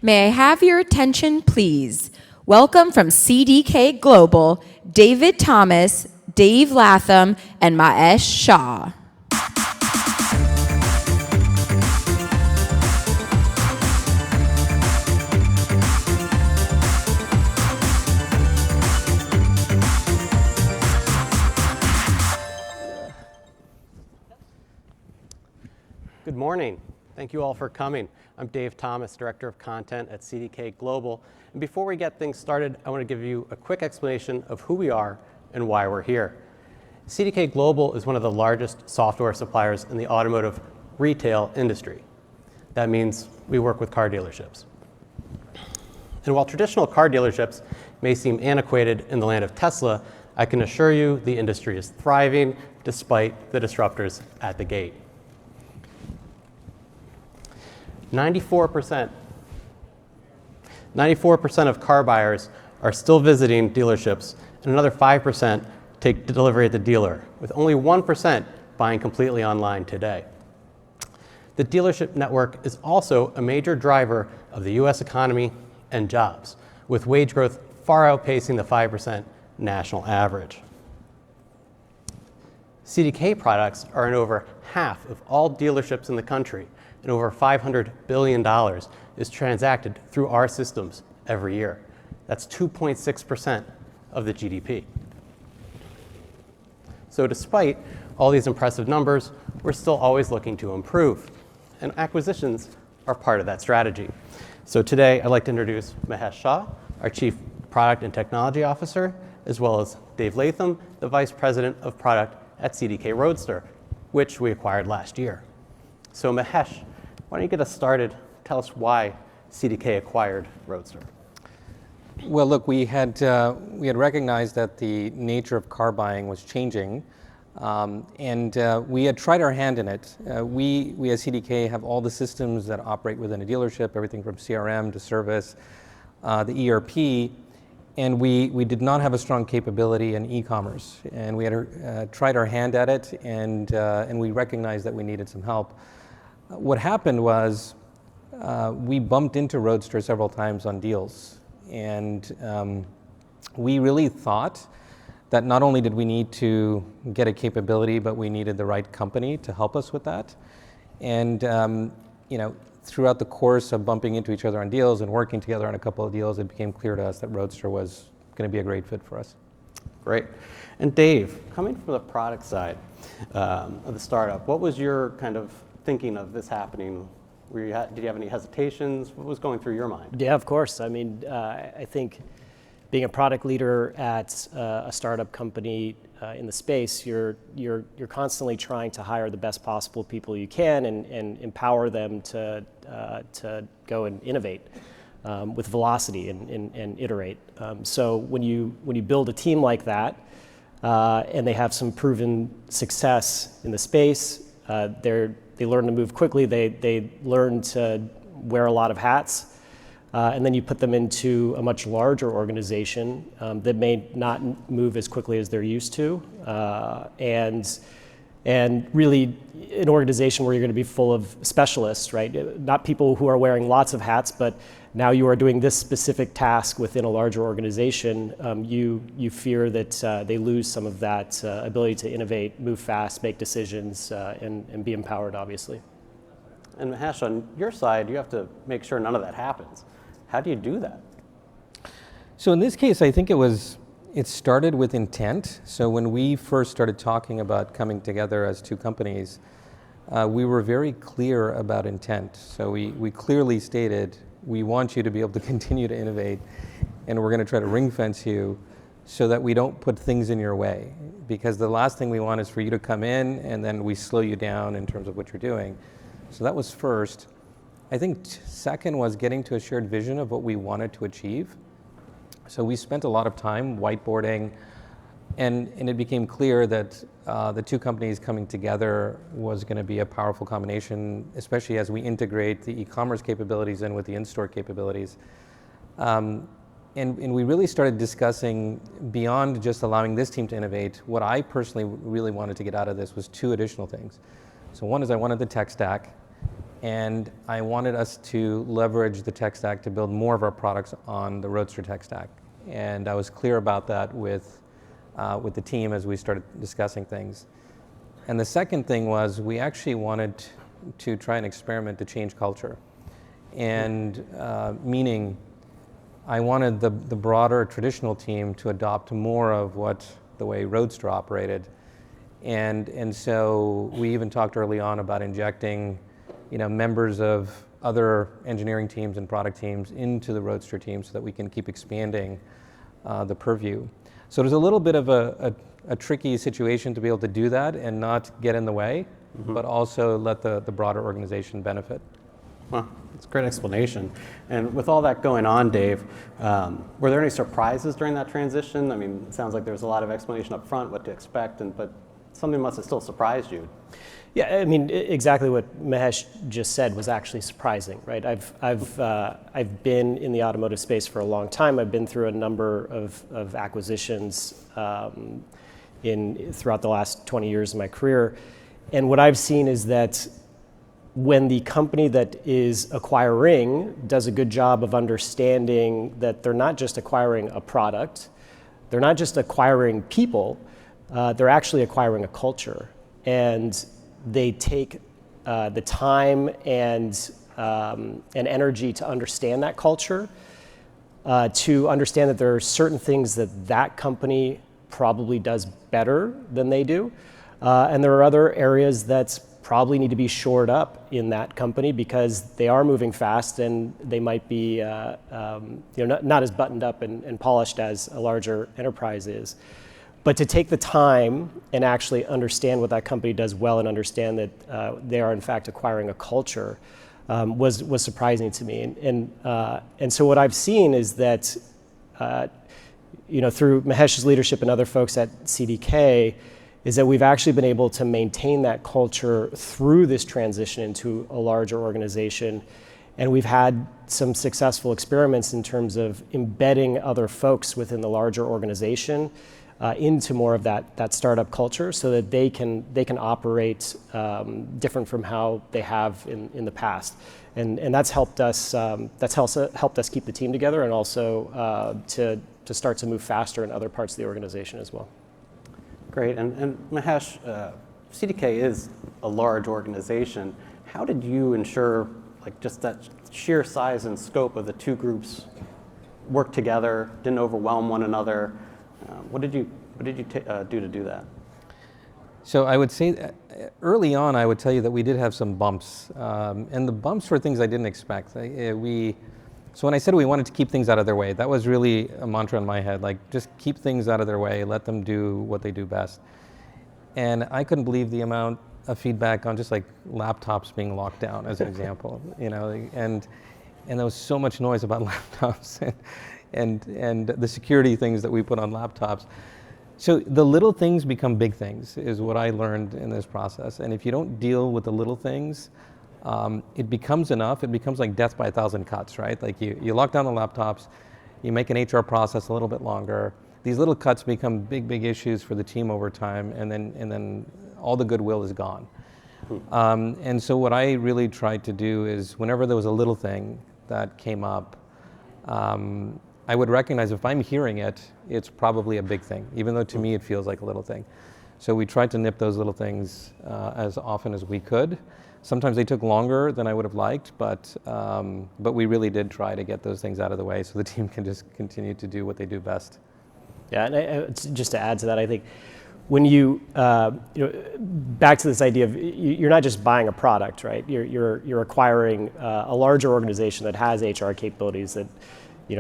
May I have your attention, please? Welcome from CDK Global, David Thomas, Dave Latham, and Mahesh Shah. Good morning. Thank you all for coming. I'm Dave Thomas, Director of Content at CDK Global. And before we get things started, I want to give you a quick explanation of who we are and why we're here. CDK Global is one of the largest software suppliers in the automotive retail industry. That means we work with car dealerships. And while traditional car dealerships may seem antiquated in the land of Tesla, I can assure you the industry is thriving despite the disruptors at the gate. 94% of car buyers are still visiting dealerships, and another 5% take delivery at the dealer, with only 1% buying completely online today. The dealership network is also a major driver of the US economy and jobs, with wage growth far outpacing the 5% national average. CDK products are in over half of all dealerships in the country, and over $500 billion is transacted through our systems every year. That's 2.6% of the GDP. So despite all these impressive numbers, we're still always looking to improve, and acquisitions are part of that strategy. So today, I'd like to introduce Mahesh Shah, our Chief Product and Technology Officer, as well as Dave Latham, the Vice President of Product at CDK Roadster, which we acquired last year. So Mahesh, why don't you get us started? Tell us why CDK acquired Roadster. Well, look, we had recognized that the nature of car buying was changing, and we had tried our hand in it. We at CDK have all the systems that operate within a dealership, everything from CRM to service, the ERP, and we did not have a strong capability in e-commerce. And we had tried our hand at it, and we recognized that we needed some help. What happened was we bumped into Roadster several times on deals, and we really thought that not only did we need to get a capability, but we needed the right company to help us with that. And throughout the course of bumping into each other on deals and working together on a couple of deals, it became clear to us that Roadster was going to be a great fit for us. Great. And Dave, coming from the product side of the startup, what was your kind of thinking of this happening? Did you have any hesitations? What was going through your mind? Yeah, of course. I mean, I think being a product leader at a startup company in the space, you're constantly trying to hire the best possible people you can and empower them to go and innovate with velocity and iterate. So when you build a team like that, and they have some proven success in the space, they learn to move quickly, they learn to wear a lot of hats, and then you put them into a much larger organization that may not move as quickly as they're used to, and really an organization where you're going to be full of specialists, right? Not people who are wearing lots of hats, but now you are doing this specific task within a larger organization. You fear that they lose some of that ability to innovate, move fast, make decisions, and be empowered, obviously. And Mahesh, on your side, you have to make sure none of that happens. How do you do that? So in this case, I think it started with intent. So when we first started talking about coming together as two companies, we were very clear about intent. So we clearly stated, we want you to be able to continue to innovate, and we're going to try to ring fence you so that we don't put things in your way. Because the last thing we want is for you to come in and then we slow you down in terms of what you're doing. So that was first. I think second was getting to a shared vision of what we wanted to achieve. So we spent a lot of time whiteboarding, and it became clear that the two companies coming together was going to be a powerful combination, especially as we integrate the e-commerce capabilities in with the in-store capabilities. And we really started discussing beyond just allowing this team to innovate. What I personally really wanted to get out of this was two additional things. So one is I wanted the tech stack, and I wanted us to leverage the tech stack to build more of our products on the Roadster tech stack. And I was clear about that with the team as we started discussing things. And the second thing was we actually wanted to try and experiment to change culture. And meaning I wanted the broader traditional team to adopt more of the way Roadster operated. And so we even talked early on about injecting members of other engineering teams and product teams into the Roadster team so that we can keep expanding the purview. So it was a little bit of a tricky situation to be able to do that and not get in the way, but also let the broader organization benefit. Well, that's a great explanation. And with all that going on, Dave, were there any surprises during that transition? I mean, it sounds like there was a lot of explanation up front, what to expect, but something must have still surprised you. Yeah, I mean, exactly what Mahesh just said was actually surprising, right? I've been in the automotive space for a long time. I've been through a number of acquisitions throughout the last 20 years of my career, and what I've seen is that when the company that is acquiring does a good job of understanding that they're not just acquiring a product, they're not just acquiring people, they're actually acquiring a culture, and they take the time and energy to understand that culture, to understand that there are certain things that company probably does better than they do, and there are other areas that probably need to be shored up in that company because they are moving fast and they might be not as buttoned up and polished as a larger enterprise is. But to take the time and actually understand what that company does well and understand that they are in fact acquiring a culture was surprising to me. And so what I've seen is that through Mahesh's leadership and other folks at CDK is that we've actually been able to maintain that culture through this transition into a larger organization. And we've had some successful experiments in terms of embedding other folks within the larger organization into more of that startup culture so that they can operate different from how they have in the past. And that's helped us helped us keep the team together and also to start to move faster in other parts of the organization as well. Great, and Mahesh, CDK is a large organization. How did you ensure just that sheer size and scope of the two groups work together, didn't overwhelm one another? What did you do to do that? So I would say that early on, I would tell you that we did have some bumps, and the bumps were things I didn't expect. So when I said we wanted to keep things out of their way, that was really a mantra in my head, just keep things out of their way, let them do what they do best. And I couldn't believe the amount of feedback on just laptops being locked down as an example, and there was so much noise about laptops and the security things that we put on laptops. So the little things become big things is what I learned in this process. And if you don't deal with the little things, it becomes enough. It becomes like death by 1,000 cuts, right? You lock down the laptops, you make an HR process a little bit longer. These little cuts become big issues for the team over time, and then all the goodwill is gone. And so what I really tried to do is whenever there was a little thing that came up, I would recognize if I'm hearing it, it's probably a big thing, even though to me it feels like a little thing. So we tried to nip those little things as often as we could. Sometimes they took longer than I would have liked, but we really did try to get those things out of the way so the team can just continue to do what they do best. Yeah, and just to add to that, I think when back to this idea of you're not just buying a product, right? You're acquiring a larger organization that has HR capabilities, that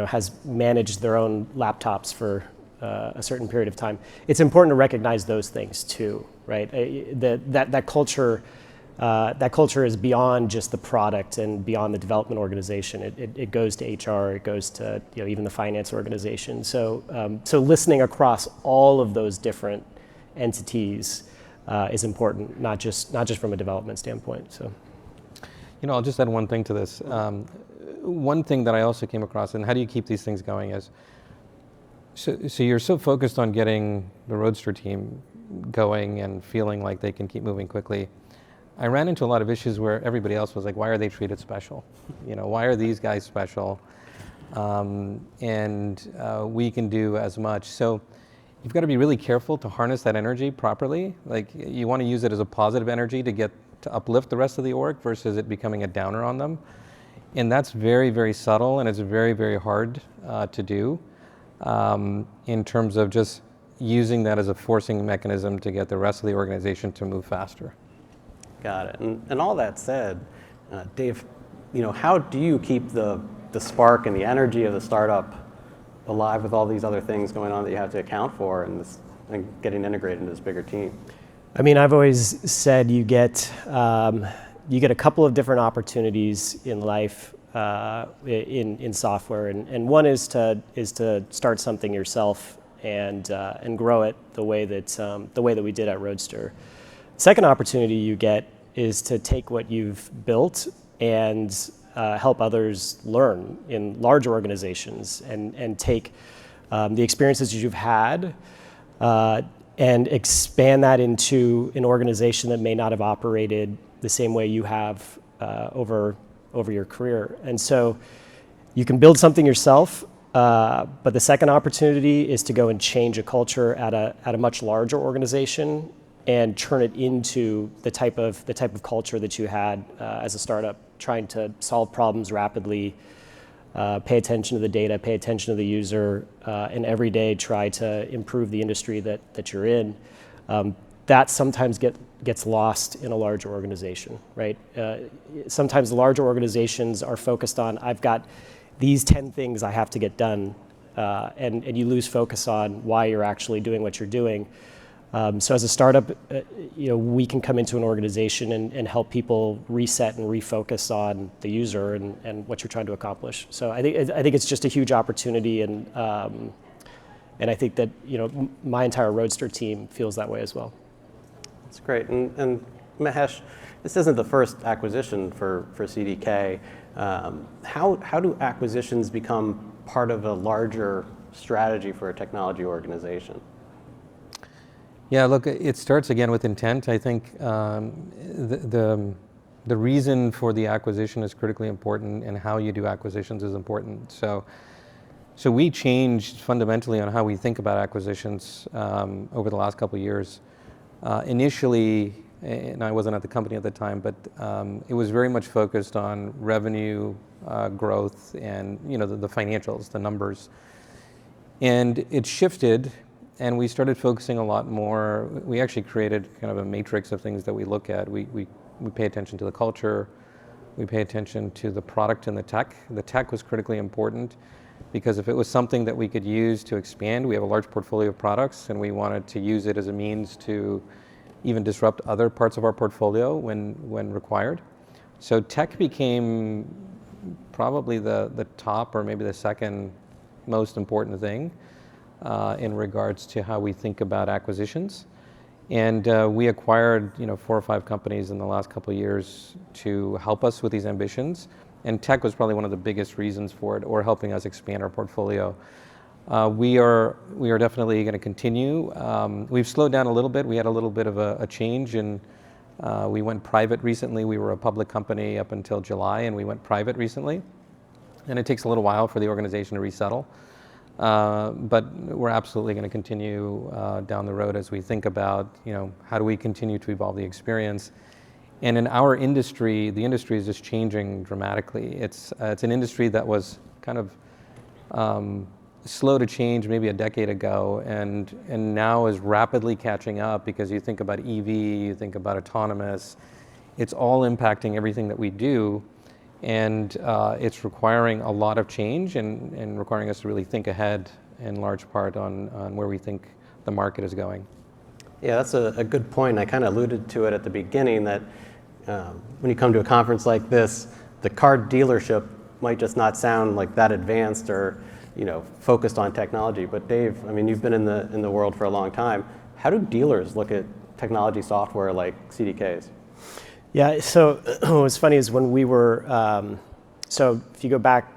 has managed their own laptops for a certain period of time. It's important to recognize those things too, right? That culture is beyond just the product and beyond the development organization. It goes to HR, it goes to even the finance organization. So listening across all of those different entities is important, not just from a development standpoint. So, I'll just add one thing to this. One thing that I also came across, and how do you keep these things going, is so you're so focused on getting the Roadster team going and feeling like they can keep moving quickly. I ran into a lot of issues where everybody else was like, why are they treated special? Why are these guys special? We can do as much. So you've got to be really careful to harness that energy properly. Like, you want to use it as a positive energy to uplift the rest of the org versus it becoming a downer on them. And that's very, very subtle, and it's very, very hard to do in terms of just using that as a forcing mechanism to get the rest of the organization to move faster. Got it. And all that said, Dave, how do you keep the spark and the energy of the startup alive with all these other things going on that you have to account for and getting integrated into this bigger team? I mean, I've always said you get a couple of different opportunities in life in software, and one is to start something yourself and grow it the way that we did at Roadster. Second opportunity you get is to take what you've built and help others learn in large organizations and take the experiences you've had and expand that into an organization that may not have operated the same way you have over your career. And so you can build something yourself, but the second opportunity is to go and change a culture at a much larger organization and turn it into the type of culture that you had as a startup, trying to solve problems rapidly, pay attention to the data, pay attention to the user, and every day try to improve the industry that you're in. That sometimes gets lost in a larger organization, right? Sometimes the larger organizations are focused on, I've got these 10 things I have to get done, and you lose focus on why you're actually doing what you're doing. So as a startup, we can come into an organization and help people reset and refocus on the user and what you're trying to accomplish. So I think it's just a huge opportunity, and I think that my entire Roadster team feels that way as well. That's great. And Mahesh, this isn't the first acquisition for CDK. How do acquisitions become part of a larger strategy for a technology organization? Yeah, look, it starts again with intent. I think the reason for the acquisition is critically important, and how you do acquisitions is important. So we changed fundamentally on how we think about acquisitions over the last couple of years. Initially, and I wasn't at the company at the time, but it was very much focused on revenue growth and the financials, the numbers. And it shifted, and we started focusing a lot more. We actually created kind of a matrix of things that we look at. We pay attention to the culture, we pay attention to the product and the tech. The tech was critically important, because if it was something that we could use to expand, we have a large portfolio of products, and we wanted to use it as a means to even disrupt other parts of our portfolio when required. So tech became probably the top, or maybe the second most important thing in regards to how we think about acquisitions. And we acquired 4 or 5 companies in the last couple of years to help us with these ambitions. And tech was probably one of the biggest reasons for it, or helping us expand our portfolio. We are definitely going to continue. We've slowed down a little bit. We had a little bit of a change, and we went private recently. We were a public company up until July, and we went private recently. And it takes a little while for the organization to resettle. But we're absolutely going to continue down the road as we think about, how do we continue to evolve the experience. And in our industry, the industry is just changing dramatically. It's an industry that was kind of slow to change maybe a decade ago, and now is rapidly catching up, because you think about EV, you think about autonomous, it's all impacting everything that we do, and it's requiring a lot of change and requiring us to really think ahead in large part on where we think the market is going. Yeah, that's a good point. I kind of alluded to it at the beginning, that when you come to a conference like this, the car dealership might just not sound like that advanced or focused on technology. But Dave, I mean, you've been in the world for a long time. How do dealers look at technology software like CDK's? Yeah, so what's funny is when we were, so if you go back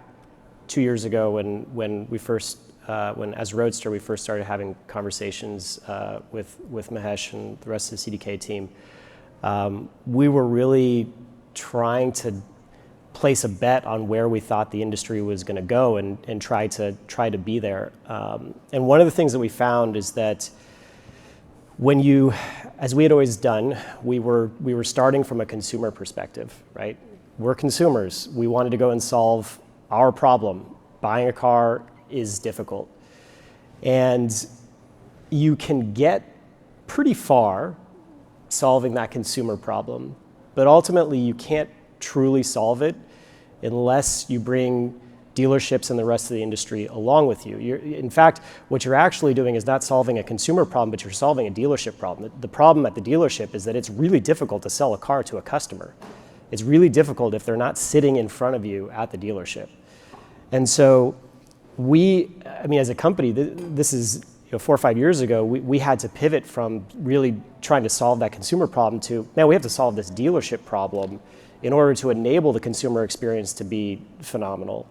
2 years ago when we first, when as Roadster we first started having conversations with Mahesh and the rest of the CDK team, we were really trying to place a bet on where we thought the industry was going to go and try to be there. And one of the things that we found is that when you, as we had always done, we were starting from a consumer perspective, right? We're consumers. We wanted to go and solve our problem. Buying a car is difficult. And you can get pretty far solving that consumer problem, but ultimately you can't truly solve it unless you bring dealerships and the rest of the industry along with you. In fact, what you're actually doing is not solving a consumer problem, but you're solving a dealership problem. The problem at the dealership is that it's really difficult to sell a car to a customer. It's really difficult if they're not sitting in front of you at the dealership. And so as a company, this is 4 or 5 years ago, we had to pivot from really trying to solve that consumer problem to, now we have to solve this dealership problem in order to enable the consumer experience to be phenomenal.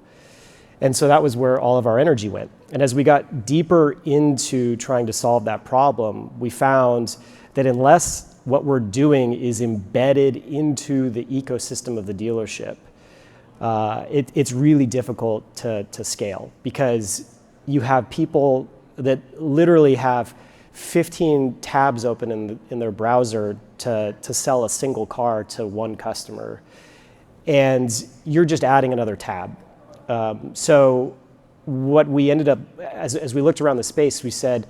And so that was where all of our energy went. And as we got deeper into trying to solve that problem, we found that unless what we're doing is embedded into the ecosystem of the dealership, it's really difficult to scale, because you have people that literally have 15 tabs open in their browser to sell a single car to one customer, and you're just adding another tab. So what we ended up, as we looked around the space, we said,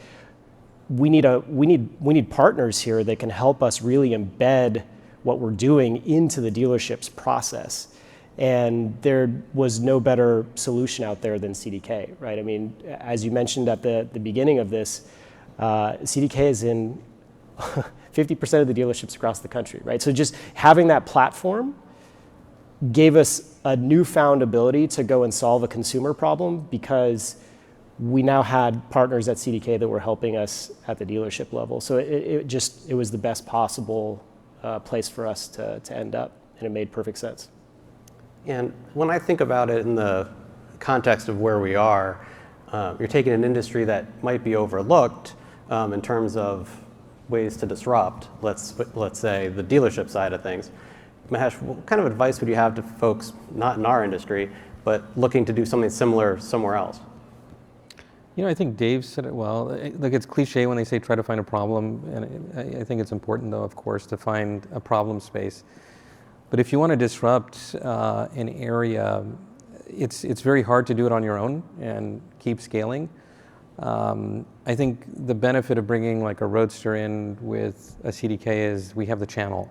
we need partners here that can help us really embed what we're doing into the dealership's process. And there was no better solution out there than CDK, right? I mean, as you mentioned at the beginning of this, CDK is in 50% of the dealerships across the country, right? So just having that platform gave us a newfound ability to go and solve a consumer problem, because we now had partners at CDK that were helping us at the dealership level. So it was the best possible place for us to end up, and it made perfect sense. And when I think about it in the context of where we are, you're taking an industry that might be overlooked in terms of ways to disrupt, let's say, the dealership side of things. Mahesh, what kind of advice would you have to folks not in our industry, but looking to do something similar somewhere else? I think Dave said it well. Like, it's cliche when they say try to find a problem, and I think it's important, though, of course, to find a problem space. But if you want to disrupt an area, it's very hard to do it on your own and keep scaling. I think the benefit of bringing like a Roadster in with a CDK is we have the channel.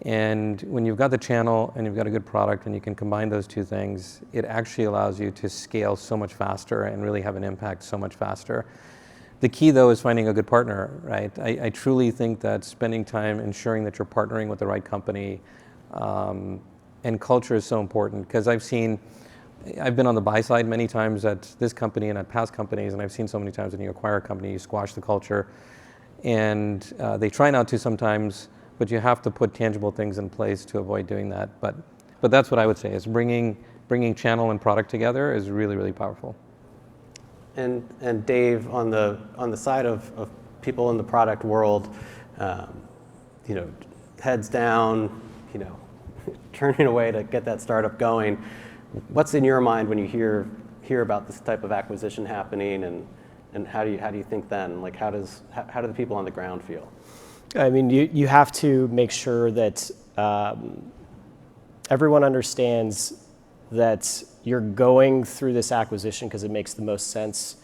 And when you've got the channel and you've got a good product and you can combine those two things, it actually allows you to scale so much faster and really have an impact so much faster. The key, though, is finding a good partner, right? I truly think that spending time ensuring that you're partnering with the right company, and culture is so important, because I've been on the buy side many times at this company and at past companies, and I've seen so many times when you acquire a company, you squash the culture. And they try not to sometimes, but you have to put tangible things in place to avoid doing that. But that's what I would say, is bringing channel and product together is really, really powerful. And Dave, on the side of people in the product world, heads down, turning away to get that startup going, what's in your mind when you hear about this type of acquisition happening, and how do you think then? Like, how do the people on the ground feel? I mean, you have to make sure that everyone understands that you're going through this acquisition because it makes the most sense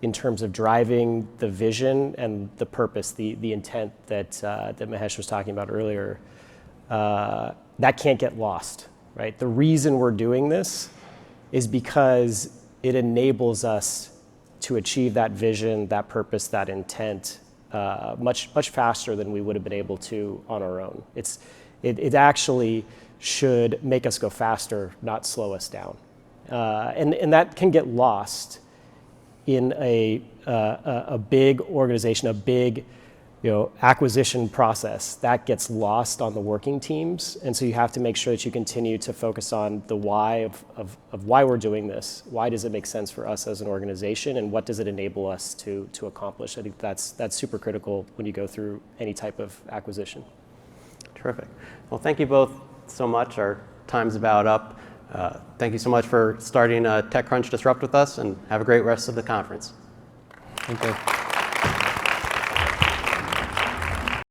in terms of driving the vision and the purpose, the intent that Mahesh was talking about earlier. That can't get lost, right? The reason we're doing this is because it enables us to achieve that vision, that purpose, that intent much faster than we would have been able to on our own. It actually should make us go faster, not slow us down. And that can get lost in a big organization, a big acquisition process. That gets lost on the working teams. And so you have to make sure that you continue to focus on the why of why we're doing this. Why does it make sense for us as an organization, and what does it enable us to accomplish? I think that's super critical when you go through any type of acquisition. Terrific. Well, thank you both so much. Our time's about up. Thank you so much for starting TechCrunch Disrupt with us, and have a great rest of the conference. Thank you.